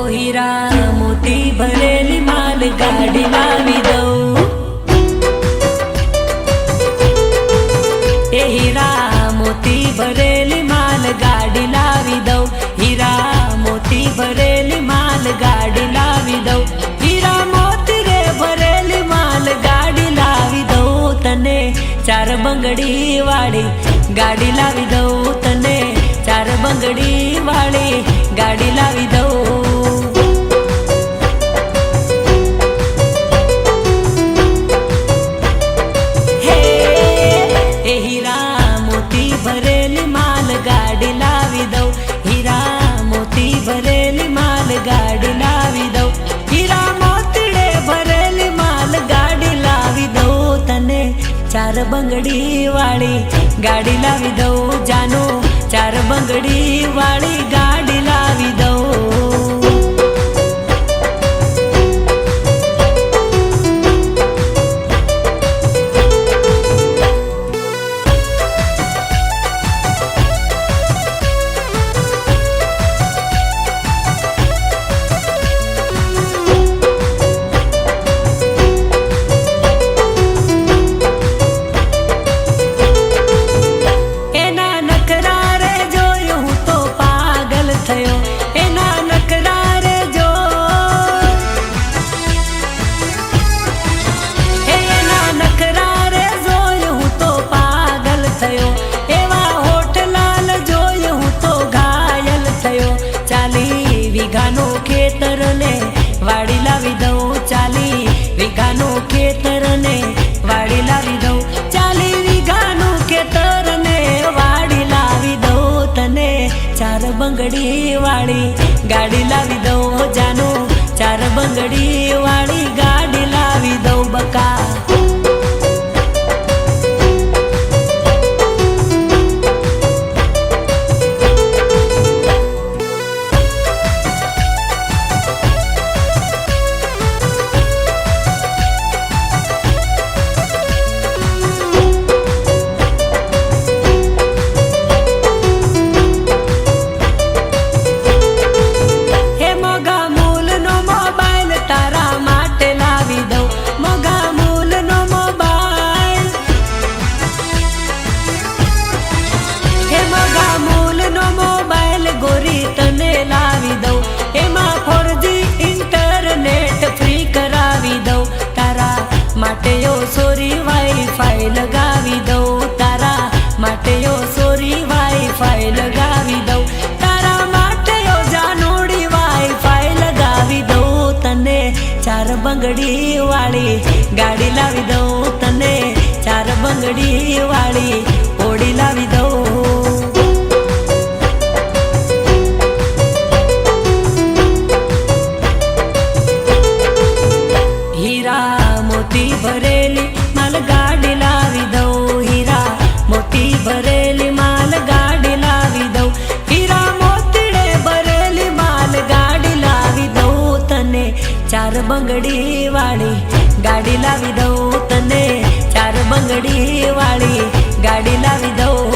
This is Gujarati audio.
हीरा मोती भरेली माल गाड़ी लावी दऊ। ए हीरा मोती भरेली माल गाड़ी लावी दऊ। हीरा मोती भरेली माल गाड़ी लावी दऊ। हीरा मोती रे भरेली माल गाड़ी लावी दऊ। तने चार बंगड़ी वाली गाड़ी लावी दऊ। तने चार बंगड़ी वाली गाड़ी लावी दऊ। हे ए हीरा मोती भरेली माल गाड़ी लावी दऊ। हीरा मोती भरेली माल गाड़ी लावी दऊ। हीरा मोती रे भरेली माल गाड़ी लावी दऊ। तने चार बंगड़ी वाली गाड़ी लावी दऊ। जानो चार बंगड़ी वाली गाड़ी लावी दऊ। વીઘાનો ખેતર ને વાડી લાવી દઉં। 40 વીઘાનો ખેતર ને વાડી લાવી દઉં। 40 વીઘાનું ખેતર ને વાડી લાવી દઉં। તને ચાર બંગડી વાળી ગાડી લાવી દઉં। જાનો ચાર બંગડી વાળી ગાડી લાવી દઉં બકા। સોરી વાઈફાઈ લગાવી દઉં। તારા માટે સોરી વાઈફાઈ લગાવી દઉં। તારા માટે જાનોડી વાઈફાઈ લગાવી દઉં। તને ચાર બંગડી વાળી ગાડી લાવી દઉં। તને ચાર બંગડી વાળી ઓડી લાવી દઉં। હીરા મોતી ભરેલી માલ ગાડી લાવી દઉં। હીરા મોતી ભરેલી માલ ગાડી લાવી દઉં। હીરા મોતી રે ભરેલી માલ ગાડી લાવી દઉં। તને ચાર બંગડી વાળી ગાડી લાવી દઉં। તને ચાર બંગડી વાળી ગાડી લાવી દઉં।